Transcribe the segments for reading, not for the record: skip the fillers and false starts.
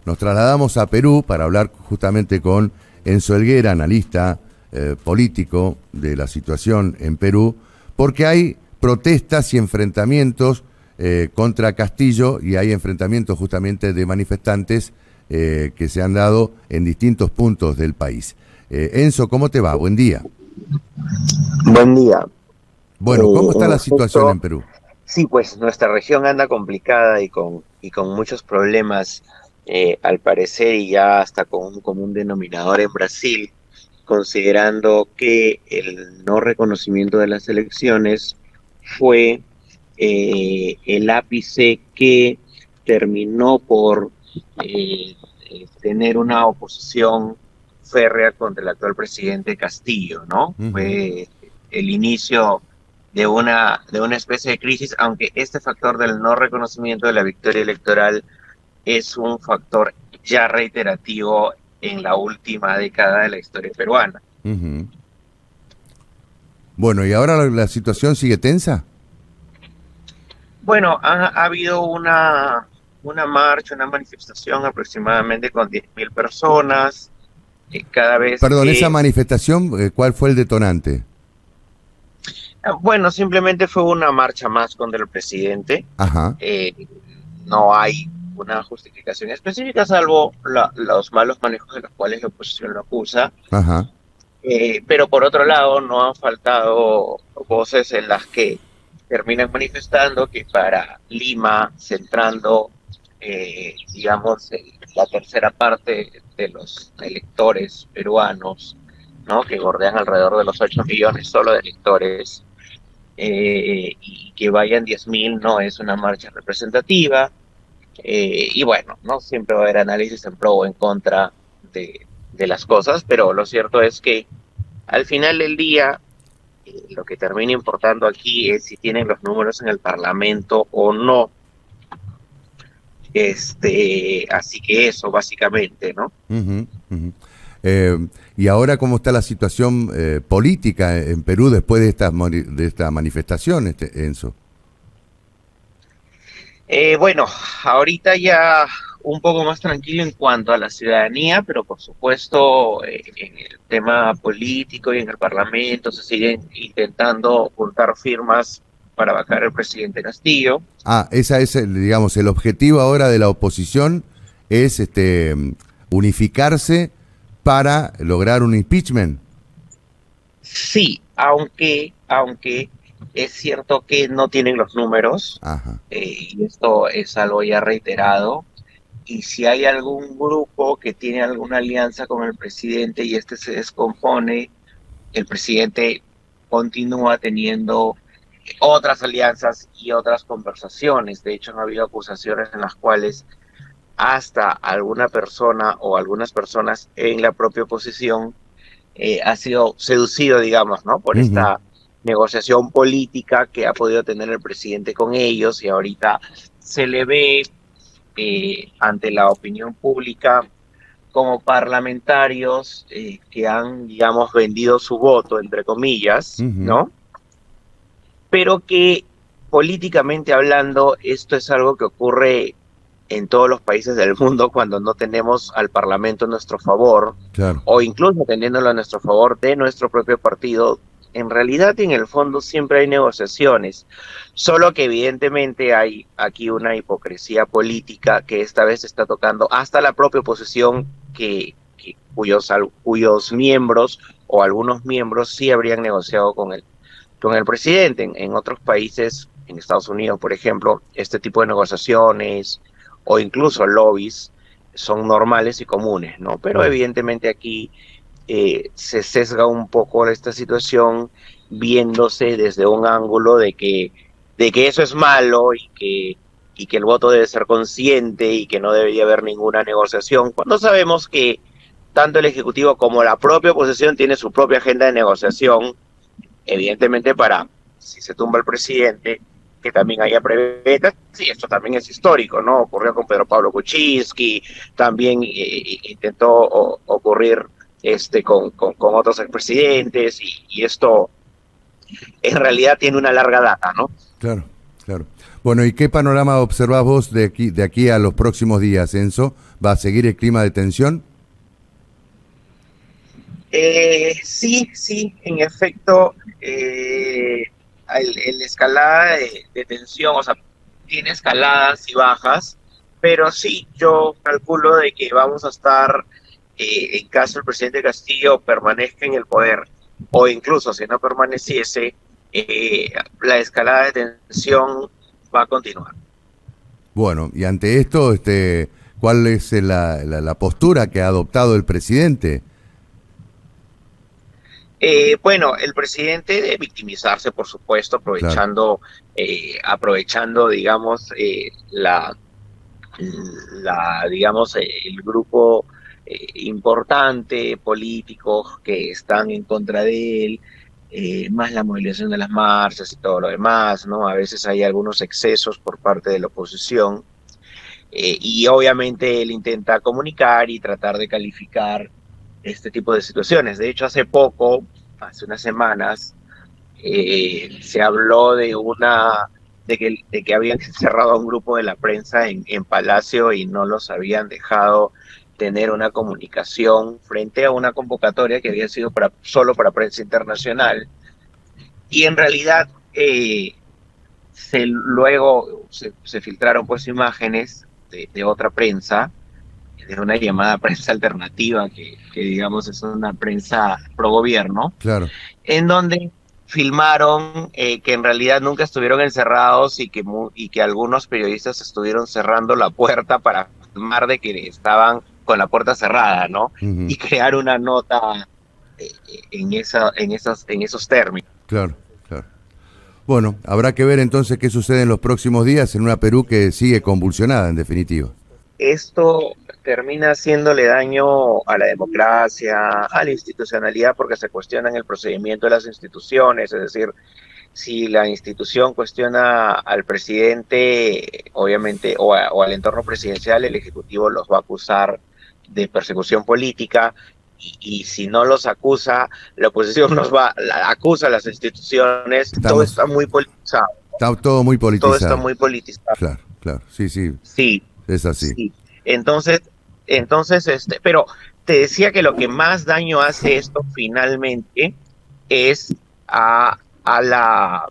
Nos trasladamos a Perú para hablar justamente con Enzo Helguera, analista político de la situación en Perú, porque hay protestas y enfrentamientos contra Castillo, y hay enfrentamientos justamente de manifestantes que se han dado en distintos puntos del país. Enzo, ¿cómo te va? Buen día. Buen día. Bueno, ¿cómo está En la situación efecto, en Perú? sí, pues nuestra región anda complicada y con muchos problemas, al parecer, y ya hasta con un común denominador en Brasil, considerando que el no reconocimiento de las elecciones fue el ápice que terminó por tener una oposición férrea contra el actual presidente Castillo, ¿no? Ujú. Fue el inicio de una especie de crisis, aunque este factor del no reconocimiento de la victoria electoral es un factor ya reiterativo en la última década de la historia peruana. Ujú. Bueno, ¿y ahora la situación sigue tensa? Bueno, ha habido una marcha, una manifestación aproximadamente con 10.000 personas, cada vez Perdón, esa que, manifestación, ¿cuál fue el detonante? bueno, simplemente fue una marcha más contra el presidente. Ajá, eh, no hay una justificación específica, salvo los malos manejos de los cuales la oposición lo acusa. ajá. Pero por otro lado, no han faltado voces en las que terminan manifestando que para Lima, centrando, digamos, la tercera parte de los electores peruanos, ¿no? Que bordean alrededor de los 8 millones solo de electores, y que vayan 10.000 no es una marcha representativa. Y bueno, ¿no? Siempre va a haber análisis en pro o en contra de las cosas, pero lo cierto es que al final del día, lo que termina importando aquí es si tienen los números en el Parlamento o no. Así que eso, básicamente, ¿no? Ujú, ujú. ¿Y ahora cómo está la situación política en Perú después de esta manifestación, Enzo? Bueno, ahorita ya un poco más tranquilo en cuanto a la ciudadanía, pero por supuesto, en el tema político y en el Parlamento se siguen intentando juntar firmas para vacar al presidente Castillo. Ah, esa es, digamos, el objetivo ahora de la oposición es unificarse para lograr un impeachment. Sí, aunque es cierto que no tienen los números, Ajá. y esto es algo ya reiterado, y si hay algún grupo que tiene alguna alianza con el presidente y este se descompone, el presidente continúa teniendo otras alianzas y otras conversaciones. De hecho, han habido acusaciones en las cuales hasta alguna persona o algunas personas en la propia oposición ha sido seducido, digamos, ¿no? Por Ujú. esta negociación política que ha podido tener el presidente con ellos, y ahorita se le ve ante la opinión pública como parlamentarios que han, digamos, vendido su voto, entre comillas, Ujú. ¿no? Pero que políticamente hablando, esto es algo que ocurre en todos los países del mundo cuando no tenemos al Parlamento a nuestro favor, Claro. o incluso teniéndolo a nuestro favor de nuestro propio partido. En realidad y en el fondo siempre hay negociaciones, solo que evidentemente hay aquí una hipocresía política que esta vez está tocando hasta la propia oposición, cuyos miembros o algunos miembros sí habrían negociado con el presidente. En otros países, en Estados Unidos, por ejemplo, este tipo de negociaciones o incluso lobbies son normales y comunes, ¿no? Pero Mm. evidentemente aquí se sesga un poco esta situación viéndose desde un ángulo de que eso es malo y que el voto debe ser consciente y que no debería haber ninguna negociación, cuando sabemos que tanto el Ejecutivo como la propia oposición tiene su propia agenda de negociación, evidentemente para, si se tumba el presidente, que también haya preventas. Sí, esto también es histórico, ¿no? Ocurrió con Pedro Pablo Kuczynski, también intentó ocurrir con otros expresidentes, y esto en realidad tiene una larga data, ¿no? Claro, claro. Bueno, ¿y qué panorama observás vos de aquí a los próximos días, Enzo? ¿Va a seguir el clima de tensión? Sí, sí, en efecto, el escalada de tensión, o sea, tiene escaladas y bajas, pero sí, yo calculo de que vamos a estar, en caso el presidente Castillo permanezca en el poder, o incluso si no permaneciese, la escalada de tensión va a continuar. Bueno, y ante esto, ¿cuál es la postura que ha adoptado el presidente? Bueno, el presidente de victimizarse, por supuesto, Claro, aprovechando, digamos, digamos, el grupo importante, políticos que están en contra de él, más la movilización de las marchas y todo lo demás, ¿no? A veces hay algunos excesos por parte de la oposición, y obviamente él intenta comunicar y tratar de calificar este tipo de situaciones. De hecho, hace unas semanas, se habló de que habían encerrado a un grupo de la prensa en Palacio y no los habían dejado tener una comunicación frente a una convocatoria que había sido solo para prensa internacional. Y en realidad, luego se filtraron pues imágenes de otra prensa, de una llamada prensa alternativa, que digamos es una prensa pro gobierno, claro. en donde filmaron, que en realidad nunca estuvieron encerrados y que algunos periodistas estuvieron cerrando la puerta para filmar de que estaban con la puerta cerrada, ¿no? Ujú, Y crear una nota, en esos términos. claro, claro. Bueno, habrá que ver entonces qué sucede en los próximos días en una Perú que sigue convulsionada, en definitiva. Esto termina haciéndole daño a la democracia, a la institucionalidad, porque se cuestionan el procedimiento de las instituciones, es decir, si la institución cuestiona al presidente, obviamente, o al entorno presidencial, el Ejecutivo los va a acusar de persecución política, y si no los acusa, la oposición acusa a las instituciones. Todo Estamos, está muy politizado, está todo muy todo está politizado. muy politizado. Claro, claro. Sí, sí, Sí, es así. sí. Entonces, pero te decía que lo que más daño hace esto finalmente es a la,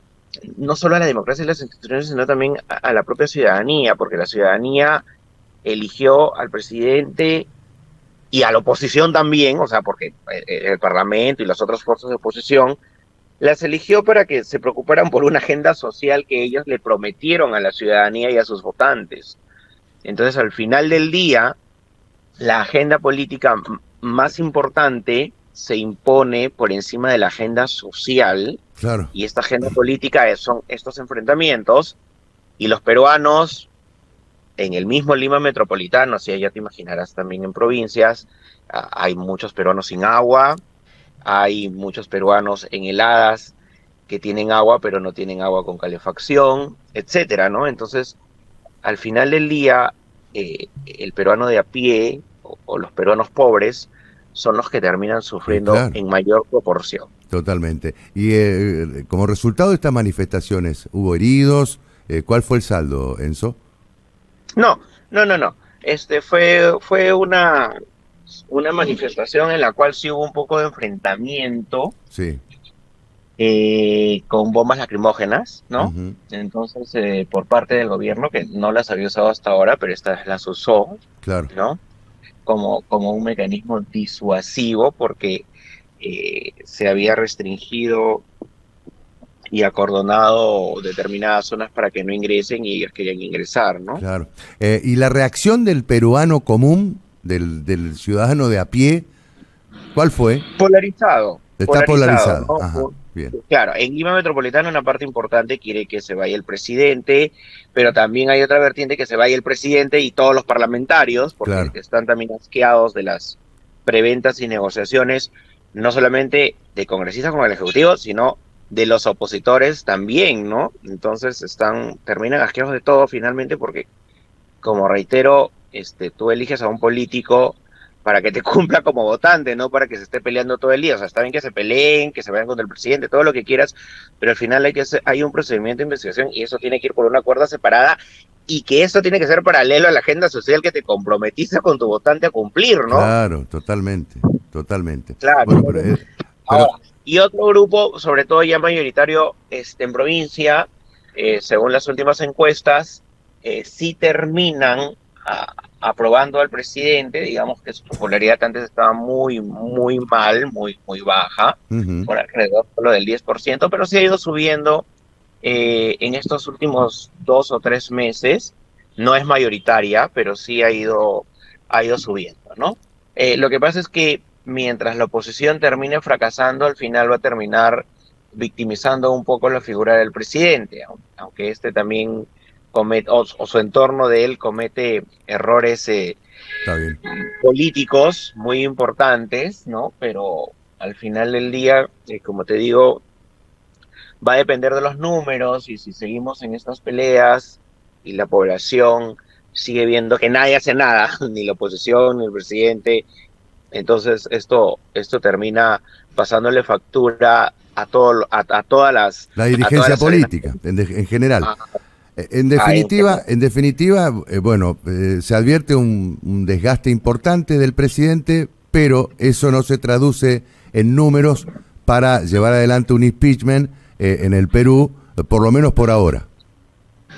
no solo a la democracia y las instituciones, sino también a la propia ciudadanía, porque la ciudadanía eligió al presidente y a la oposición también, o sea, porque el Parlamento y las otras fuerzas de oposición las eligió para que se preocuparan por una agenda social que ellos le prometieron a la ciudadanía y a sus votantes. Entonces, al final del día, la agenda política más importante se impone por encima de la agenda social, Claro. y esta agenda política son estos enfrentamientos, y los peruanos en el mismo Lima metropolitano, si ya te imaginarás también en provincias, hay muchos peruanos sin agua, hay muchos peruanos en heladas que tienen agua pero no tienen agua con calefacción, etcétera, ¿no? Entonces, al final del día, el peruano de a pie o los peruanos pobres son los que terminan Y sufriendo claro, en mayor proporción. totalmente. Y como resultado de estas manifestaciones, ¿hubo heridos? ¿Cuál fue el saldo, Enzo? No, no, no, no. Fue una manifestación en la cual sí hubo un poco de enfrentamiento, Sí. con bombas lacrimógenas, ¿no? Ujú, Entonces, por parte del gobierno, que no las había usado hasta ahora, pero esta vez las usó, claro. ¿no? Como un mecanismo disuasivo, porque se había restringido y acordonado determinadas zonas para que no ingresen, y ellos querían ingresar, ¿no? Claro. ¿Y la reacción del peruano común, del ciudadano de a pie, cuál fue? Polarizado, Está polarizado, polarizado. Ajá, ¿no? bien. Claro, en Lima Metropolitana una parte importante quiere que se vaya el presidente, pero también hay otra vertiente que se vaya el presidente y todos los parlamentarios, porque Claro, están también asqueados de las preventas y negociaciones, no solamente de congresistas con el Ejecutivo, sino de los opositores también, ¿no? Entonces terminan asqueados de todo finalmente, porque, como reitero, tú eliges a un político para que te cumpla como votante, no para que se esté peleando todo el día. O sea, está bien que se peleen, que se vayan contra el presidente, todo lo que quieras, pero al final hay un procedimiento de investigación y eso tiene que ir por una cuerda separada y que eso tiene que ser paralelo a la agenda social que te comprometiste con tu votante a cumplir, ¿no? Claro, totalmente, totalmente. Claro. Bueno, pero Ahora, y otro grupo, sobre todo ya mayoritario en provincia, según las últimas encuestas, sí terminan aprobando al presidente, digamos que su popularidad antes estaba muy mal, muy baja, ujú, por alrededor solo del 10%, pero sí ha ido subiendo en estos últimos 2 o 3 meses. No es mayoritaria, pero sí ha ido subiendo, ¿no? Lo que pasa es que mientras la oposición termine fracasando, al final va a terminar victimizando un poco la figura del presidente, aunque este también comete, o su entorno de él comete errores está bien. políticos muy importantes, ¿no? Pero al final del día, como te digo, va a depender de los números y si seguimos en estas peleas y la población sigue viendo que nadie hace nada, ni la oposición, ni el presidente, entonces esto termina pasándole factura a todas las La a todas dirigencia las arenas. política, en general. Ah, en En definitiva, bueno, se advierte un desgaste importante del presidente, pero eso no se traduce en números para llevar adelante un impeachment en el Perú, por lo menos por ahora.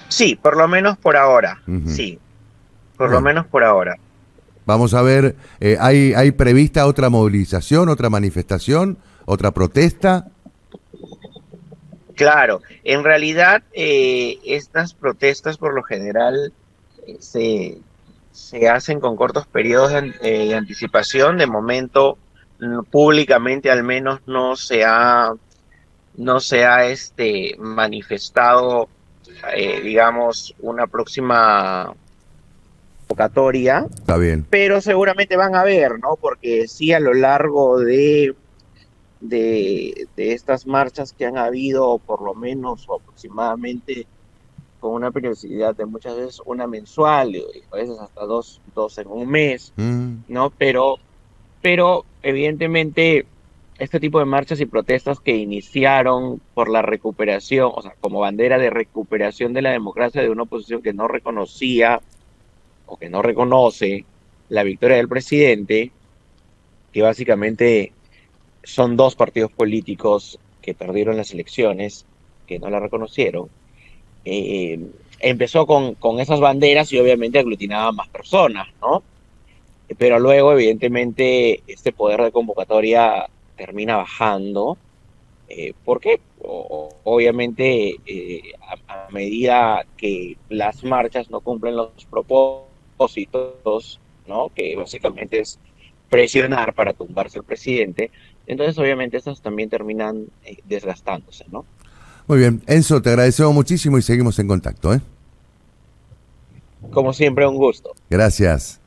sí, por lo menos por ahora, Ujú. sí, por lo Bueno, menos por ahora. vamos a ver, ¿hay prevista otra movilización, otra manifestación, otra protesta? Claro, en realidad estas protestas por lo general se hacen con cortos periodos de anticipación. De momento, públicamente al menos no se ha manifestado, digamos, una próxima convocatoria, Está bien. pero seguramente van a ver, ¿no? Porque sí, a lo largo de estas marchas que han habido, por lo menos o aproximadamente con una periodicidad de muchas veces una mensual y a veces hasta dos en un mes, Mm, ¿no? Pero evidentemente este tipo de marchas y protestas que iniciaron por la recuperación, o sea, como bandera de recuperación de la democracia de una oposición que no reconocía o que no reconoce la victoria del presidente, que básicamente son dos partidos políticos que perdieron las elecciones, que no la reconocieron, eh, empezó con esas banderas y obviamente aglutinaba más personas, ¿no? Pero luego, evidentemente, este poder de convocatoria termina bajando. ¿Por qué? Obviamente, a medida que las marchas no cumplen los propósitos, ¿no? Que básicamente es presionar para tumbarse el presidente, entonces obviamente esas también terminan desgastándose, ¿no? muy bien, Enzo, te agradecemos muchísimo y seguimos en contacto, ¿eh? Como siempre, un gusto. Gracias.